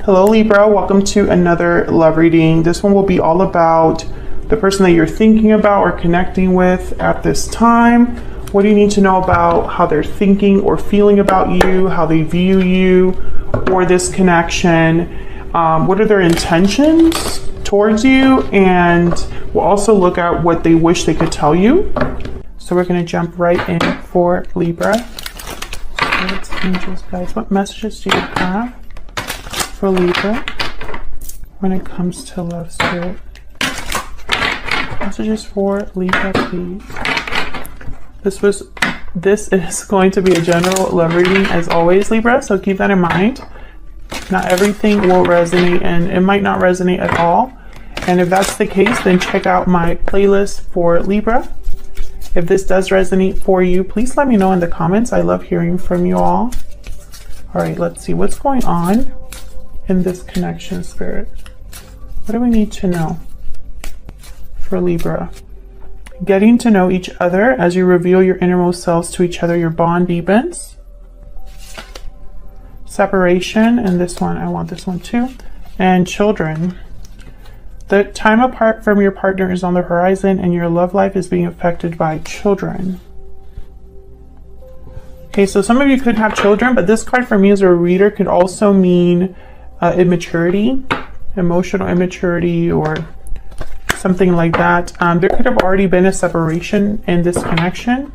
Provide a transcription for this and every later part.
Hello Libra, welcome to another love reading. This one will be all about the person that you're thinking about or connecting with at this time. What do you need to know about how they're thinking or feeling about you, how they view you or this connection? What are their intentions towards you? And we'll also look at what they wish they could tell you. So we're going to jump right in for Libra. Let's angels, guys. What messages do you have for Libra when it comes to love, spirit? Messages for Libra, please. This is going to be a general love reading as always, Libra, so keep that in mind. Not everything will resonate, and it might not resonate at all. And if that's the case, then check out my playlist for Libra. If this does resonate for you, please let me know in the comments. I love hearing from you all. All right, let's see what's going on in this connection, spirit. What do we need to know for Libra? Getting to know each other as you reveal your innermost selves to each other, your bond deepens. Separation, and this one, I want this one too. And children. The time apart from your partner is on the horizon and your love life is being affected by children. Okay, so some of you could have children, but this card for me as a reader could also mean immaturity, emotional immaturity, or something like that. There could have already been a separation in this connection.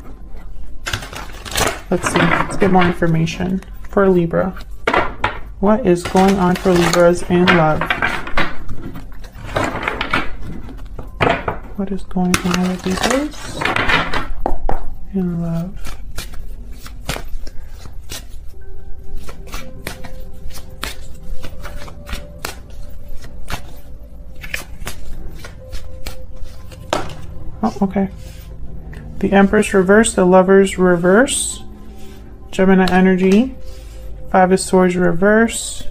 Let's see, let's get more information for Libra. What is going on for Libras in love? What is going on with Libras in love? Oh, okay. The Empress reverse, the Lovers reverse, Gemini energy, Five of Swords reverse.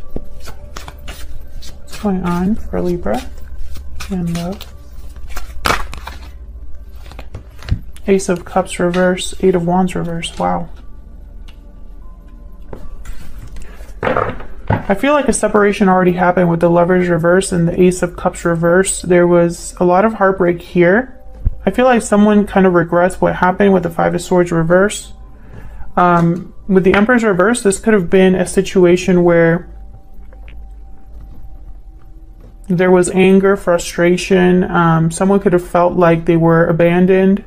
What's going on for Libra in love? Ace of Cups reverse, Eight of Wands reverse. Wow. I feel like a separation already happened with the Lovers reverse and the Ace of Cups reverse. There was a lot of heartbreak here. I feel like someone kind of regrets what happened with the Five of Swords reverse. With the Empress reverse, this could have been a situation where there was anger, frustration. Someone could have felt like they were abandoned.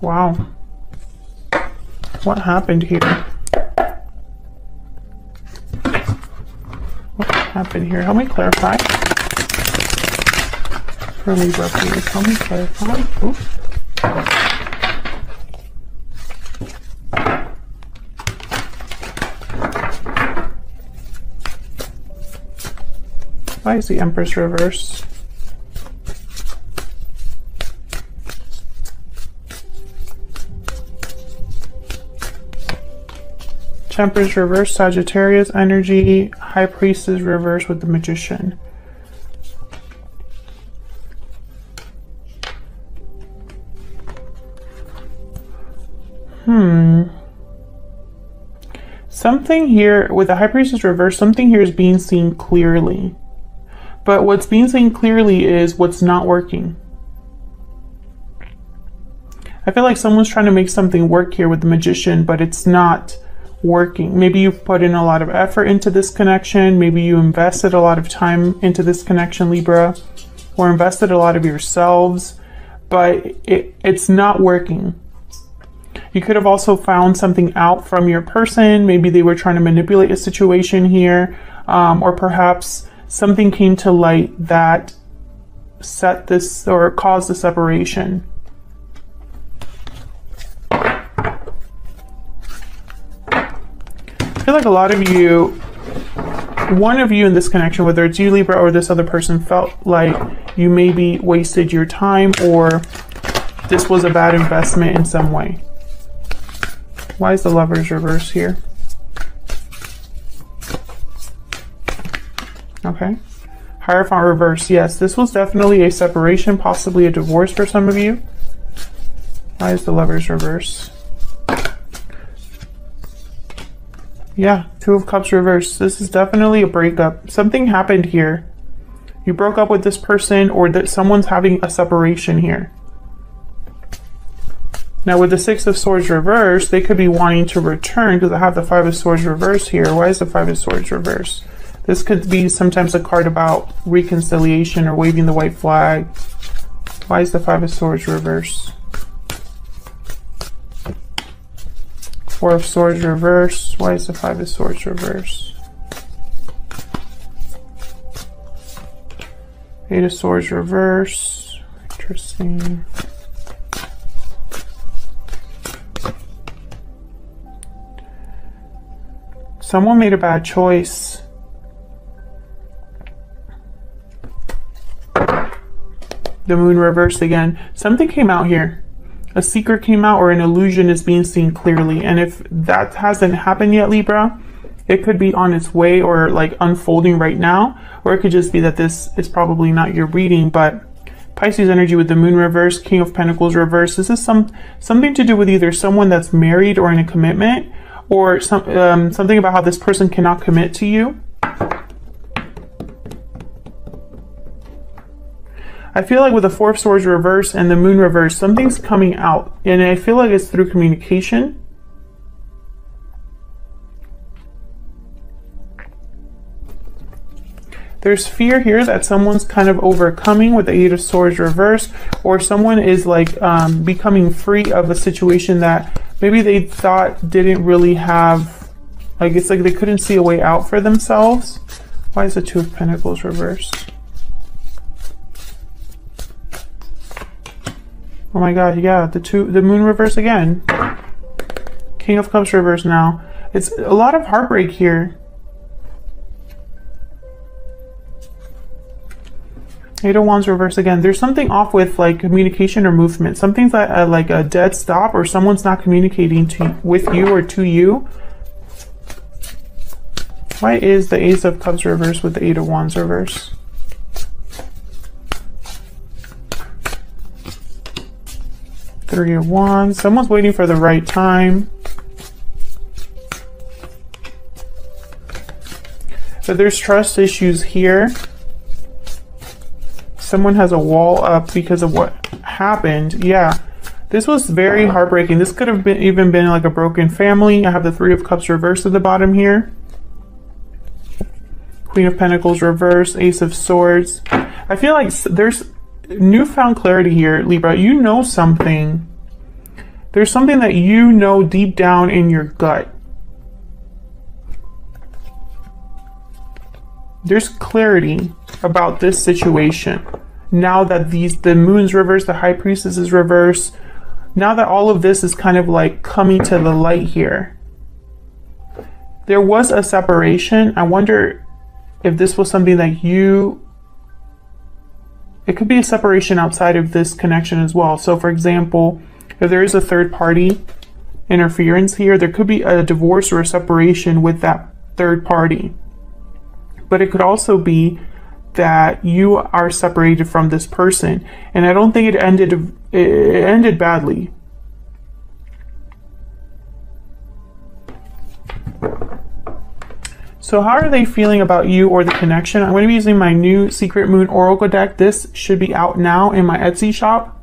Wow. What happened here? What happened here? Help me clarify. For Libra, please. Help me clarify. Oops. Why is the Empress reverse? Temperance reverse, Sagittarius energy, High Priestess reverse with the Magician. Something here with the High Priestess reverse, something here is being seen clearly. But what's being seen clearly is what's not working. I feel like someone's trying to make something work here with the Magician, but it's not working. Maybe you put in a lot of effort into this connection. Maybe you invested a lot of time into this connection, Libra, or invested a lot of yourselves, but it's not working. You could have also found something out from your person. Maybe they were trying to manipulate a situation here, or perhaps something came to light that set this or caused the separation. I feel like a lot of you, one of you in this connection, whether it's you, Libra, or this other person, felt like you maybe wasted your time or this was a bad investment in some way. Why is the Lovers reverse here? Okay. Hierophant reverse. Yes, this was definitely a separation, possibly a divorce for some of you. Why is the Lovers reverse? Yeah, Two of Cups reversed. This is definitely a breakup. Something happened here. You broke up with this person, or that someone's having a separation here. Now with the Six of Swords reversed, they could be wanting to return, because I have the Five of Swords reversed here. Why is the Five of Swords reversed? This could be sometimes a card about reconciliation or waving the white flag. Why is the Five of Swords reversed? Four of Swords reversed. Why is the Five of Swords reversed? Eight of Swords reversed. Interesting. Someone made a bad choice. The Moon reversed again. Something came out here. A secret came out, or an illusion is being seen clearly. And if that hasn't happened yet, Libra, it could be on its way or like unfolding right now. Or it could just be that this is probably not your reading. But Pisces energy with the Moon reversed, King of Pentacles reversed. This is something to do with either someone that's married or in a commitment, or something about how this person cannot commit to you. I feel like with the Four of Swords reverse and the Moon reverse, something's coming out, and I feel like it's through communication. There's fear here that someone's kind of overcoming with the Eight of Swords reverse, or someone is like becoming free of a situation that maybe they thought didn't really have, like it's like they couldn't see a way out for themselves. Why is the Two of Pentacles reversed? Oh my God, yeah, the Moon reverse again. King of Cups reverse now. It's a lot of heartbreak here. Eight of Wands reverse again. There's something off with like communication or movement. Something's like a dead stop, or someone's not communicating with you or to you. Why is the Ace of Cups reverse with the Eight of Wands reverse? Three of Wands. Someone's waiting for the right time. But there's trust issues here. Someone has a wall up because of what happened. Yeah, this was very heartbreaking. This could have been even been like a broken family. I have the Three of Cups reversed at the bottom here. Queen of Pentacles reversed. Ace of Swords. I feel like there's newfound clarity here, Libra. You know something. There's something that you know deep down in your gut. There's clarity about this situation. Now that the Moon's reversed, the High Priestess is reversed. Now that all of this is kind of like coming to the light here. There was a separation. I wonder if this was something that it could be a separation outside of this connection as well. So for example, if there is a third party interference here, there could be a divorce or a separation with that third party. But it could also be that you are separated from this person. And I don't think it ended badly. So how are they feeling about you or the connection? I'm going to be using my new Secret Moon Oracle deck. This should be out now in my Etsy shop,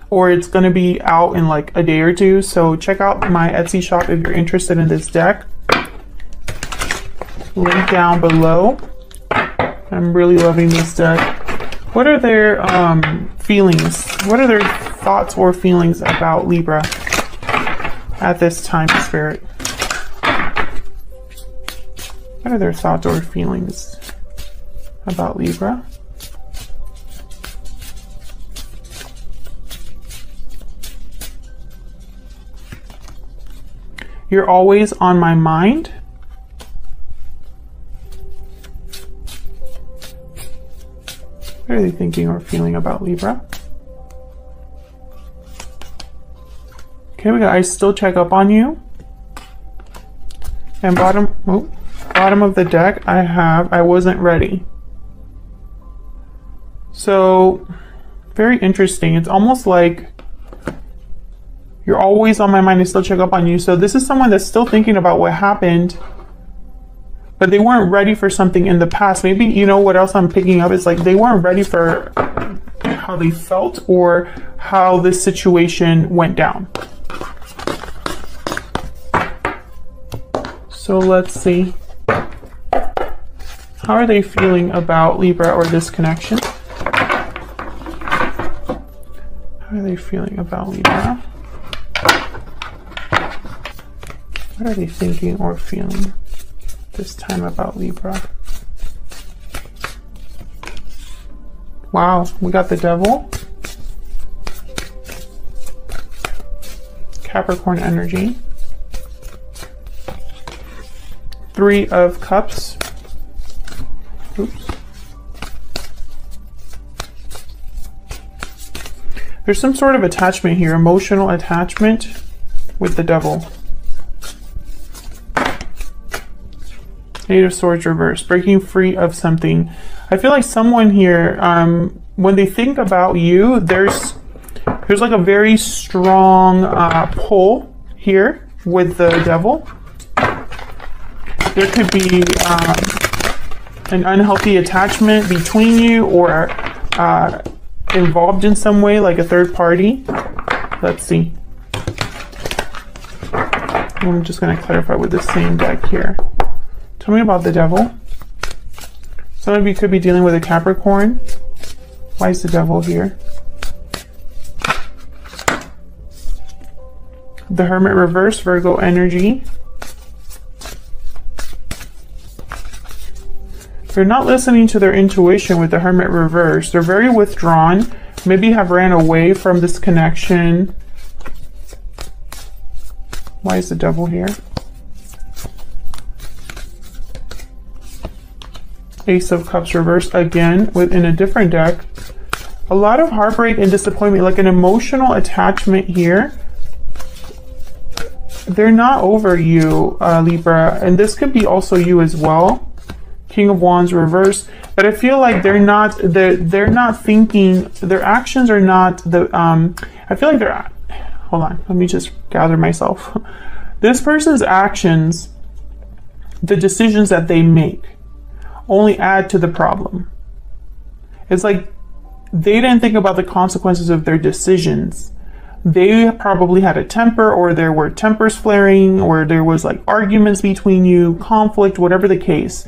or it's going to be out in like a day or two. So check out my Etsy shop if you're interested in this deck. Link down below. I'm really loving this deck. What are their feelings? What are their thoughts or feelings about Libra at this time, Spirit? What are their thoughts or feelings about Libra? You're always on my mind. What are they thinking or feeling about Libra? Okay, we got I still check up on you. And bottom of the deck, I wasn't ready. So, very interesting. It's almost like you're always on my mind. I still check up on you. So this is someone that's still thinking about what happened but they weren't ready for something in the past. Maybe, you know, what else I'm picking up is like they weren't ready for how they felt or how this situation went down. So let's see. How are they feeling about Libra or this connection? How are they feeling about Libra? What are they thinking or feeling this time about Libra? Wow, we got the Devil. Capricorn energy. Three of Cups. Oops. There's some sort of attachment here, emotional attachment with the Devil. Eight of Swords reverse, breaking free of something. I feel like someone here, when they think about you, there's like a very strong pull here with the Devil. There could be an unhealthy attachment between you or involved in some way, like a third party. Let's see. I'm just going to clarify with the same deck here. Tell me about the Devil. Some of you could be dealing with a Capricorn. Why is the Devil here? The Hermit reverse, Virgo energy. They're not listening to their intuition with the Hermit reverse. They're very withdrawn. Maybe have ran away from this connection. Why is the Devil here? Ace of Cups reverse again within a different deck. A lot of heartbreak and disappointment, like an emotional attachment here. They're not over you, Libra, and this could be also you as well. King of Wands reverse, but I feel like they're not thinking, their actions are not the I feel like they're, hold on, let me just gather myself. This person's actions, the decisions that they make, only add to the problem. It's like they didn't think about the consequences of their decisions. They probably had a temper, or there were tempers flaring, or there was like arguments between you, conflict, whatever the case.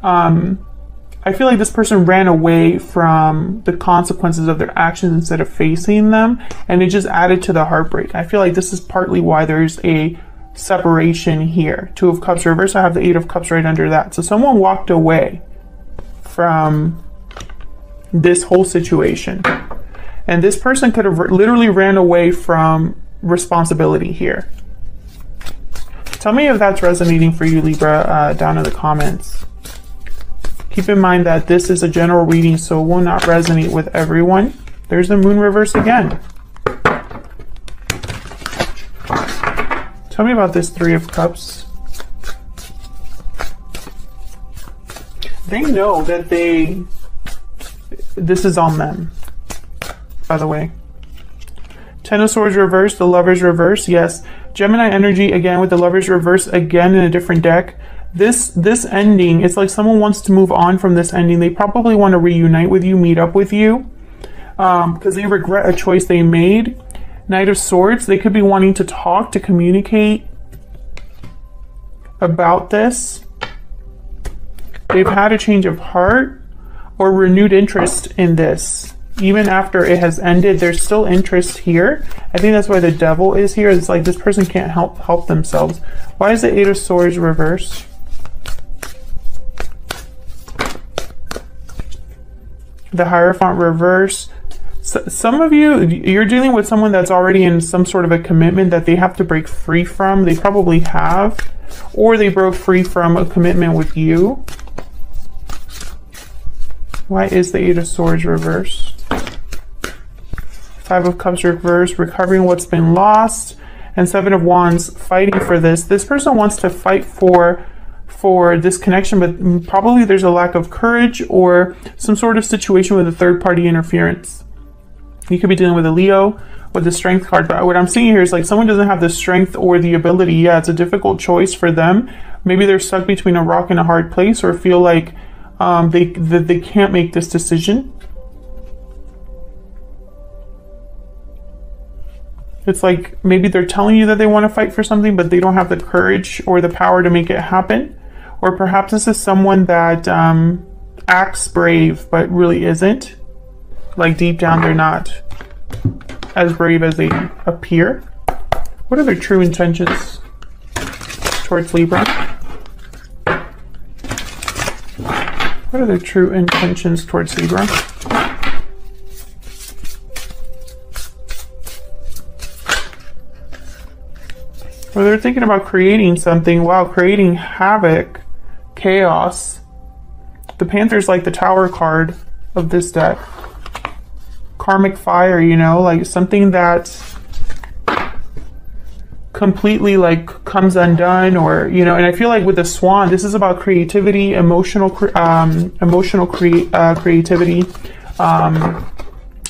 I feel like this person ran away from the consequences of their actions instead of facing them, and it just added to the heartbreak. I feel like this is partly why there's a separation here. Two of Cups reverse, I have the Eight of Cups right under that. So someone walked away from this whole situation, and this person could have literally ran away from responsibility here. Tell me if that's resonating for you, Libra, down in the comments. Keep in mind that this is a general reading, so it will not resonate with everyone. There's the Moon reverse again. Tell me about this Three of Cups. They know that this is on them, by the way. Ten of Swords reverse, the Lovers reverse, yes. Gemini energy again with the Lovers reverse again in a different deck. This ending, it's like someone wants to move on from this ending. They probably want to reunite with you, meet up with you, because they regret a choice they made. Knight of Swords, they could be wanting to talk, to communicate about this. They've had a change of heart or renewed interest in this. Even after it has ended, there's still interest here. I think that's why the Devil is here. It's like this person can't help themselves. Why is the Eight of Swords reverse? The Hierophant reverse. So, some of you, you're dealing with someone that's already in some sort of a commitment that they have to break free from. They probably have, or they broke free from a commitment with you. Why is the Eight of Swords reversed? Five of Cups reversed, recovering what's been lost. And Seven of Wands, fighting for this. This person wants to fight for this connection, but probably there's a lack of courage or some sort of situation with a third-party interference. You could be dealing with a Leo with the Strength card, but what I'm seeing here is like someone doesn't have the strength or the ability. Yeah, it's a difficult choice for them, Maybe they're stuck between a rock and a hard place, or feel like they can't make this decision. It's like maybe they're telling you that they want to fight for something, but they don't have the courage or the power to make it happen. Or perhaps this is someone that acts brave, but really isn't. Like deep down, they're not as brave as they appear. What are their true intentions towards Libra? What are their true intentions towards Libra? Or they're thinking about creating something. Wow, creating havoc, chaos. The Panther's like the Tower card of this deck. Karmic fire, you know, like something that completely like comes undone, or, you know, and I feel like with the Swan, this is about creativity, emotional creativity.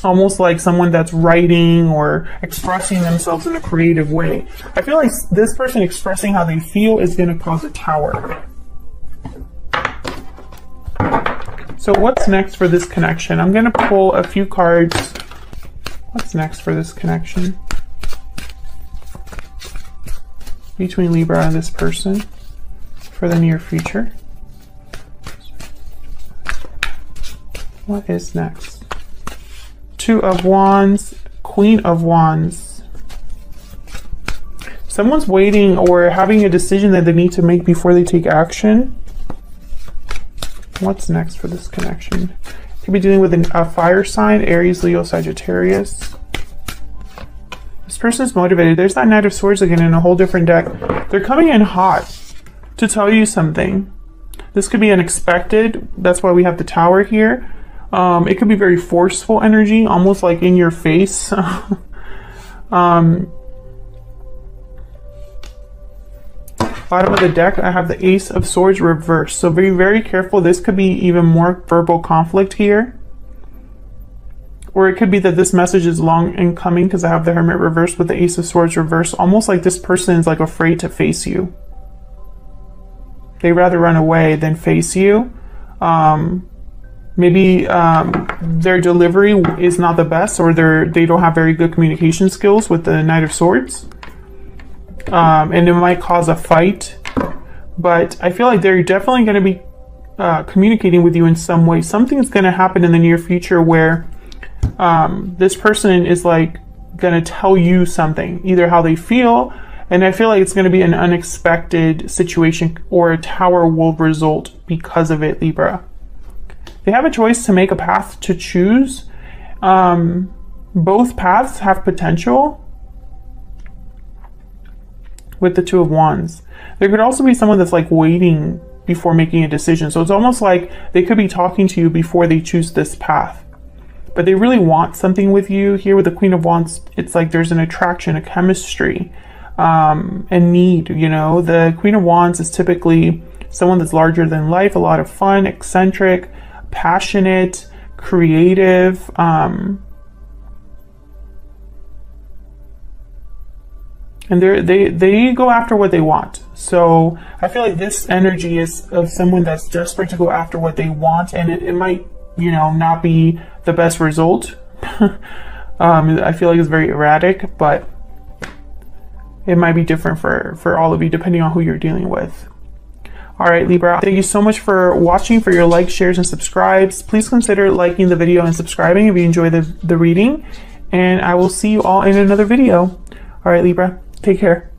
Almost like someone that's writing or expressing themselves in a creative way. I feel like this person expressing how they feel is going to cause a Tower. So what's next for this connection? I'm going to pull a few cards. What's next for this connection between Libra and this person for the near future? What is next? Two of Wands, Queen of Wands. Someone's waiting or having a decision that they need to make before they take action. What's next for this connection? Could be dealing with a fire sign, Aries, Leo, Sagittarius. This person is motivated. There's that Knight of Swords again in a whole different deck. They're coming in hot to tell you something. This could be unexpected. That's why we have the Tower here. It could be very forceful energy, almost like in your face. Bottom of the deck, I have the Ace of Swords reversed. So be very careful. This could be even more verbal conflict here. Or it could be that this message is long in coming, because I have the Hermit reversed with the Ace of Swords reversed. Almost like this person is like afraid to face you. They rather run away than face you. Maybe their delivery is not the best, or they don't have very good communication skills with the Knight of Swords. And it might cause a fight. But I feel like they're definitely going to be communicating with you in some way. Something's going to happen in the near future where this person is like going to tell you something, either how they feel. And I feel like it's going to be an unexpected situation, or a Tower will result because of it, Libra. They have a choice to make, a path to choose. Both paths have potential with the Two of Wands. There could also be someone that's like waiting before making a decision. So it's almost like they could be talking to you before they choose this path. But they really want something with you. Here with the Queen of Wands, it's like there's an attraction, a chemistry, a need, you know. The Queen of Wands is typically someone that's larger than life, a lot of fun, eccentric, passionate, creative, and they go after what they want. So I feel like this energy is of someone that's desperate to go after what they want, and it might, you know, not be the best result. I feel like it's very erratic, but it might be different for all of you depending on who you're dealing with. All right, Libra, thank you so much for watching. For your likes, shares, and subscribes, please consider liking the video and subscribing if you enjoy the reading. And I will see you all in another video. All right, Libra, take care.